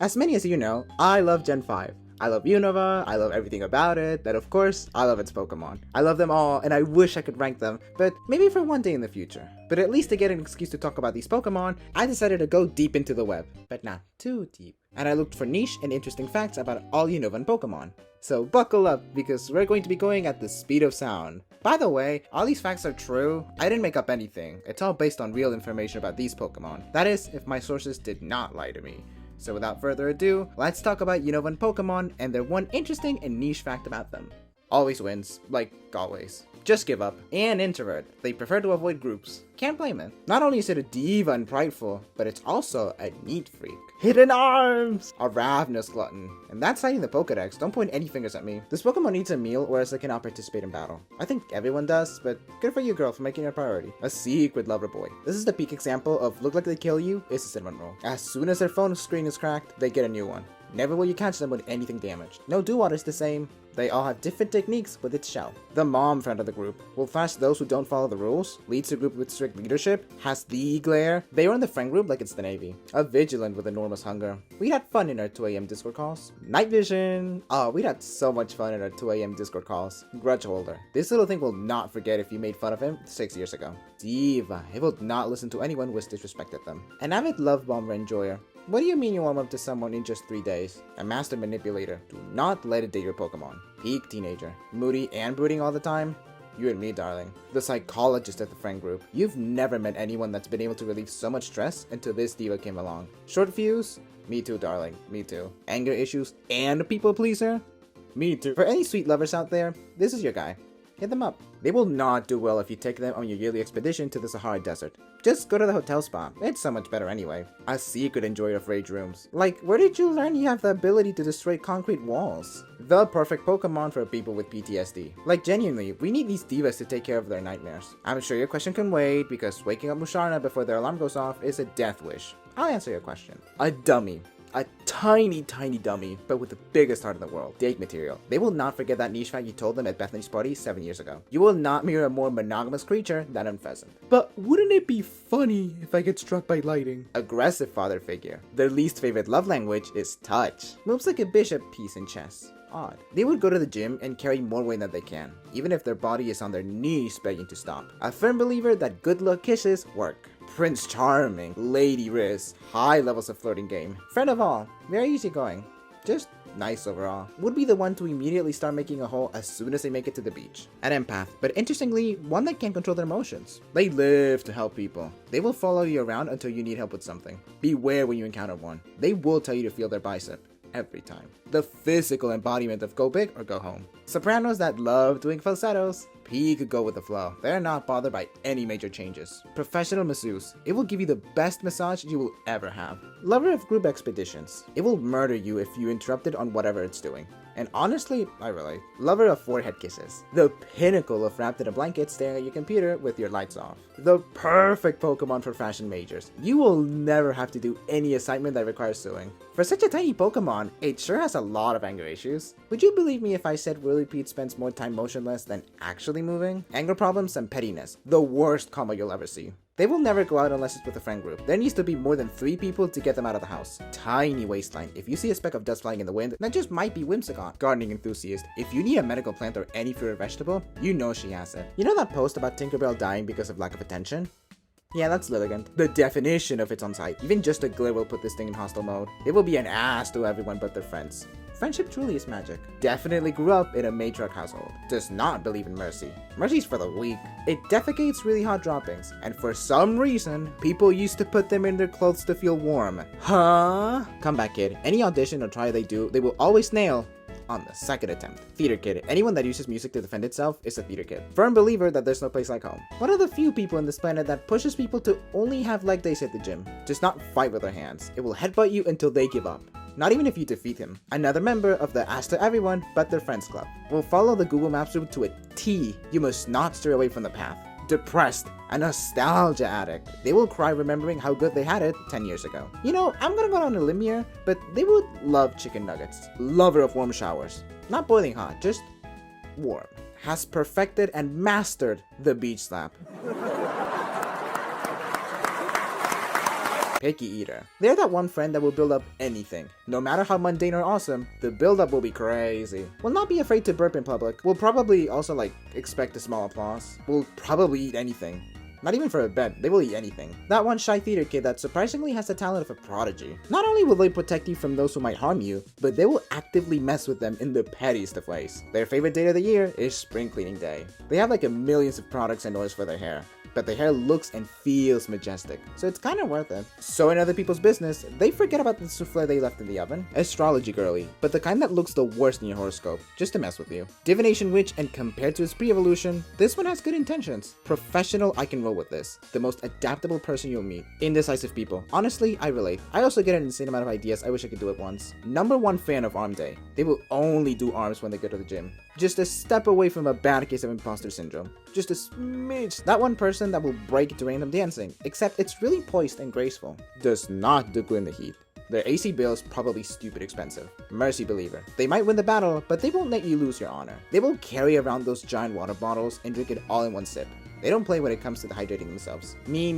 As many as you know, I love Gen 5. I love Unova, I love everything about it, and of course, I love its Pokemon. I love them all, and I wish I could rank them, but maybe for one day in the future. But at least to get an excuse to talk about these Pokemon, I decided to go deep into the web, but not too deep. And I looked for niche and interesting facts about all Unovan Pokemon. So buckle up, because we're going to be going at the speed of sound. By the way, all these facts are true. I didn't make up anything. It's all based on real information about these Pokemon. That is, if my sources did not lie to me. So without further ado, let's talk about Unova Pokemon and their one interesting and niche fact about them. Always wins, like always. Just give up. An introvert. They prefer to avoid groups. Can't blame it. Not only is it a diva and prideful, but it's also a neat freak. Hidden arms! A ravenous glutton. And that's citing the Pokedex, don't point any fingers at me. This Pokemon needs a meal or else it cannot participate in battle. I think everyone does, but good for you girl for making it a priority. A secret lover boy. This is the peak example of look like they kill you is a cinnamon roll. As soon as their phone screen is cracked, they get a new one. Never will you catch them with anything damaged. No Dewwater is the same. They all have different techniques with its shell. The mom friend of the group will thrash those who don't follow the rules, leads the group with strict leadership, has the glare. They are in the friend group like it's the Navy. A vigilant with enormous hunger. We had fun in our 2 a.m. Discord calls. Night vision. Oh, we had so much fun in our 2 a.m. Discord calls. Grudge holder. This little thing will not forget if you made fun of him 6 years ago. Diva. It will not listen to anyone who has disrespected them. An avid love bomber enjoyer. What do you mean you warm up to someone in just 3 days? A master manipulator. Do not let it date your Pokemon. Peak teenager. Moody and brooding all the time? You and me, darling. The psychologist at the friend group. You've never met anyone that's been able to relieve so much stress until this diva came along. Short fuse? Me too, darling. Me too. Anger issues and a people pleaser? Me too. For any sweet lovers out there, this is your guy. Hit them up. They will not do well if you take them on your yearly expedition to the Sahara Desert. Just go to the hotel spa. It's so much better anyway. A secret enjoyer of rage rooms. Like, where did you learn you have the ability to destroy concrete walls? The perfect Pokemon for people with PTSD. Like, genuinely, we need these divas to take care of their nightmares. I'm sure your question can wait, because waking up Musharna before their alarm goes off is a death wish. I'll answer your question. A dummy. A tiny dummy, but with the biggest heart in the world. Date material. They will not forget that niche fact you told them at Bethany's party 7 years ago. You will not mirror a more monogamous creature than a pheasant. But wouldn't it be funny if I get struck by lightning? Aggressive father figure. Their least favorite love language is touch. Moves like a bishop piece in chess. Odd. They would go to the gym and carry more weight than they can, even if their body is on their knees begging to stop. A firm believer that good luck kisses work. Prince Charming, Lady Riz, high levels of flirting game. Friend of all, very easygoing. Just nice overall. Would be the one to immediately start making a hole as soon as they make it to the beach. An empath, but interestingly, one that can't control their emotions. They live to help people. They will follow you around until you need help with something. Beware when you encounter one. They will tell you to feel their bicep. Every time. The physical embodiment of go big or go home. Sopranos that love doing falsettos. Peak go with the flow. They're not bothered by any major changes. Professional masseuse. It will give you the best massage you will ever have. Lover of group expeditions. It will murder you if you interrupt it on whatever it's doing. And honestly, I relate. Lover of forehead kisses. The pinnacle of wrapped in a blanket staring at your computer with your lights off. The perfect Pokemon for fashion majors. You will never have to do any assignment that requires sewing. For such a tiny Pokemon, it sure has a lot of anger issues. Would you believe me if I said Whirlipede spends more time motionless than actually moving? Anger problems and pettiness. The worst combo you'll ever see. They will never go out unless it's with a friend group. There needs to be more than 3 people to get them out of the house. Tiny waistline. If you see a speck of dust flying in the wind, that just might be Whimsicott. Gardening enthusiast. If you need a medical plant or any fruit or vegetable, you know she has it. You know that post about Tinkerbell dying because of lack of attention? Yeah, that's Lilligant. The definition of it's on site. Even just a glare will put this thing in hostile mode. It will be an ass to everyone but their friends. Friendship truly is magic. Definitely grew up in a matriarch household. Does not believe in mercy. Mercy's for the weak. It defecates really hot droppings. And for some reason, people used to put them in their clothes to feel warm. Huh? Come back, kid. Any audition or try they do, they will always nail on the second attempt. Theater kid. Anyone that uses music to defend itself is a theater kid. Firm believer that there's no place like home. One of the few people in this planet that pushes people to only have leg days at the gym. Just not fight with their hands. It will headbutt you until they give up. Not even if you defeat him. Another member of the Ask to Everyone But Their Friends Club. Will follow the Google Maps route to a T. You must not stray away from the path. Depressed, a nostalgia addict. They will cry remembering how good they had it 10 years ago. You know, I'm gonna go on a limb here, but they would love chicken nuggets. Lover of warm showers. Not boiling hot, just warm. Has perfected and mastered the beach slap. picky eater. They're that one friend that will build up anything. No matter how mundane or awesome, the build-up will be crazy. Will not be afraid to burp in public. Will probably also expect a small applause. Will probably eat anything. Not even for a bet, they will eat anything. That one shy theater kid that surprisingly has the talent of a prodigy. Not only will they protect you from those who might harm you, but they will actively mess with them in the pettiest of ways. Their favorite day of the year is spring cleaning day. They have millions of products and oils for their hair, but their hair looks and feels majestic, so it's kinda worth it. So in other people's business, they forget about the souffle they left in the oven. Astrology girly, but the kind that looks the worst in your horoscope, just to mess with you. Divination witch, and compared to its pre-evolution, this one has good intentions. Professional, I can roll with this. The most adaptable person you'll meet. Indecisive people. Honestly, I relate. I also get an insane amount of ideas, I wish I could do it once. Number 1 fan of arm day. They will only do arms when they go to the gym. Just a step away from a bad case of imposter syndrome. Just a smidge. That one person that will break to random dancing, except it's really poised and graceful. Does not do good in the heat. Their AC bill is probably stupid expensive. Mercy believer. They might win the battle, but they won't let you lose your honor. They will carry around those giant water bottles and drink it all in one sip. They don't play when it comes to hydrating themselves. Me,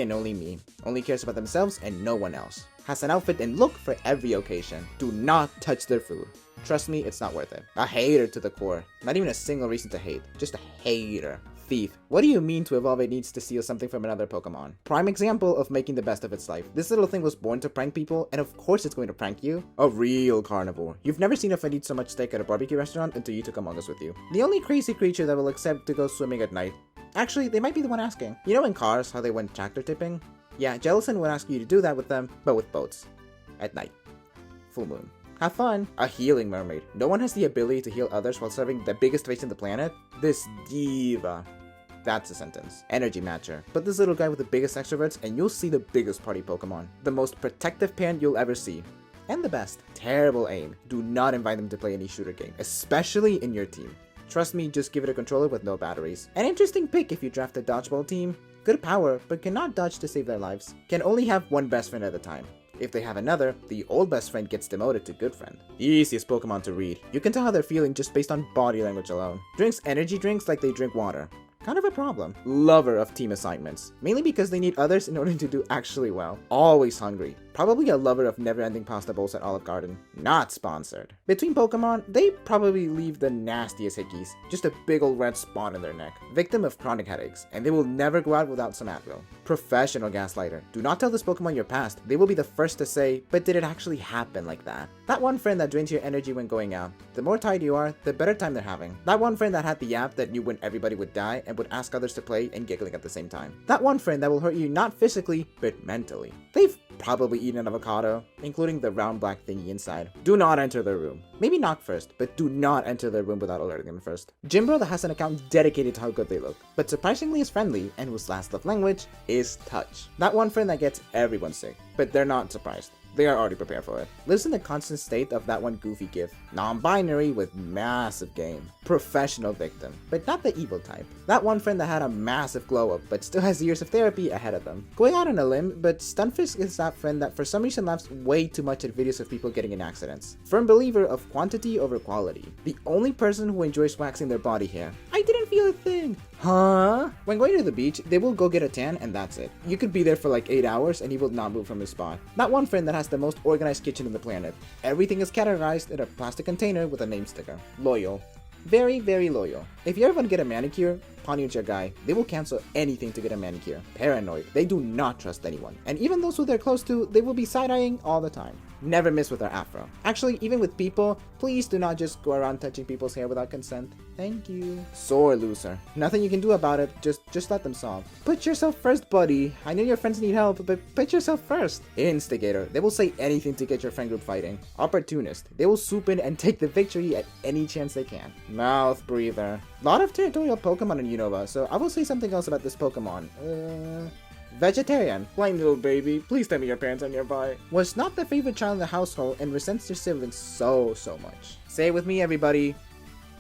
and only me. Only cares about themselves and no one else. Has an outfit and look for every occasion. Do not touch their food. Trust me, it's not worth it. A hater to the core. Not even a single reason to hate. Just a hater. Thief. What do you mean to evolve it needs to steal something from another Pokemon? Prime example of making the best of its life. This little thing was born to prank people, and of course it's going to prank you. A real carnivore. You've never seen a friend eat so much steak at a barbecue restaurant until you took Among Us with you. The only crazy creature that will accept to go swimming at night. Actually, they might be the one asking. You know in cars how they went tractor tipping? Yeah, Jellison would ask you to do that with them, but with boats. At night. Full moon. Have fun. A healing mermaid. No one has the ability to heal others while serving the biggest face on the planet. This diva. That's a sentence. Energy matcher. Put this little guy with the biggest extroverts and you'll see the biggest party Pokemon. The most protective parent you'll ever see. And the best. Terrible aim. Do not invite them to play any shooter game, especially in your team. Trust me, just give it a controller with no batteries. An interesting pick if you draft a dodgeball team. Good power, but cannot dodge to save their lives. Can only have one best friend at a time. If they have another, the old best friend gets demoted to good friend. Easiest Pokemon to read. You can tell how they're feeling just based on body language alone. Drinks energy drinks like they drink water. Kind of a problem. Lover of team assignments. Mainly because they need others in order to do actually well. Always hungry. Probably a lover of never-ending pasta bowls at Olive Garden. Not sponsored. Between Pokemon, they probably leave the nastiest hickeys. Just a big old red spot in their neck. Victim of chronic headaches, and they will never go out without some Advil. Professional gaslighter. Do not tell this Pokemon your past. They will be the first to say, but did it actually happen like that? That one friend that drains your energy when going out. The more tired you are, the better time they're having. That one friend that had the app that knew when everybody would die and would ask others to play and giggling at the same time. That one friend that will hurt you not physically, but mentally. They've probably eaten an avocado, including the round black thingy inside. Do not enter their room. Maybe knock first, but do not enter their room without alerting them first. Jimbro that has an account dedicated to how good they look, but surprisingly is friendly and whose last love language is touch. That one friend that gets everyone sick, but they're not surprised. They are already prepared for it. Lives in the constant state of that one goofy gif. Non-binary with massive game. Professional victim, but not the evil type. That one friend that had a massive glow up, but still has years of therapy ahead of them. Going out on a limb, but Stunfisk is that friend that for some reason laughs way too much at videos of people getting in accidents. Firm believer of quantity over quality. The only person who enjoys waxing their body hair. I didn't feel a thing. Huh? When going to the beach, they will go get a tan and that's it. You could be there for like 8 hours and he will not move from his spot. That one friend that has the most organized kitchen on the planet. Everything is categorized in a plastic container with a name sticker. Loyal. Very, very loyal. If you ever want to get a manicure, Pony's your guy. They will cancel anything to get a manicure. Paranoid. They do not trust anyone. And even those who they're close to, they will be side-eyeing all the time. Never miss with their afro. Actually, even with people, please do not just go around touching people's hair without consent. Thank you. Sore loser. Nothing you can do about it, just let them solve. Put yourself first, buddy. I know your friends need help, but put yourself first. Instigator. They will say anything to get your friend group fighting. Opportunist. They will swoop in and take the victory at any chance they can. Mouth breather. Lot of territorial Pokemon in Unova, so I will say something else about this Pokemon. Vegetarian. Blind little baby. Please tell me your parents are nearby. Was not the favorite child in the household and resents their siblings so much. Say it with me, everybody.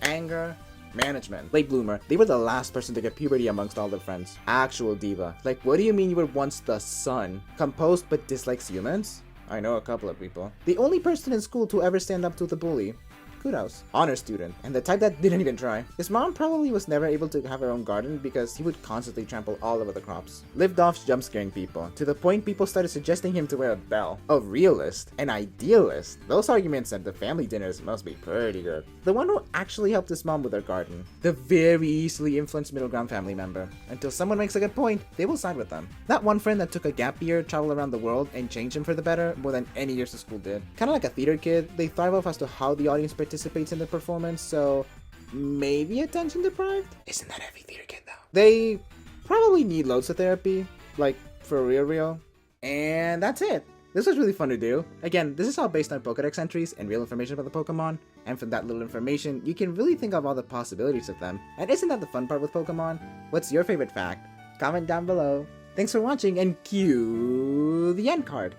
Anger management. Late bloomer. They were the last person to get puberty amongst all their friends. Actual diva. Like, what do you mean you were once the sun? Composed but dislikes humans? I know a couple of people. The only person in school to ever stand up to the bully. Kudos. Honor student, and the type that didn't even try. His mom probably was never able to have her own garden because he would constantly trample all over the crops. Lived off jump scaring people, to the point people started suggesting him to wear a bell. A realist, an idealist. Those arguments at the family dinners must be pretty good. The one who actually helped his mom with her garden. The very easily influenced middle ground family member. Until someone makes a good point, they will side with them. That one friend that took a gap year, traveled around the world, and changed him for the better more than any years of school did. Kinda like a theater kid, they thrive off as to how the audience participates in the performance, so maybe attention deprived? Isn't that every theater kid though? They probably need loads of therapy, like for real. And that's it. This was really fun to do. Again, this is all based on Pokédex entries and real information about the Pokemon, and from that little information, you can really think of all the possibilities of them. And isn't that the fun part with Pokemon? What's your favorite fact? Comment down below. Thanks for watching, and cue the end card.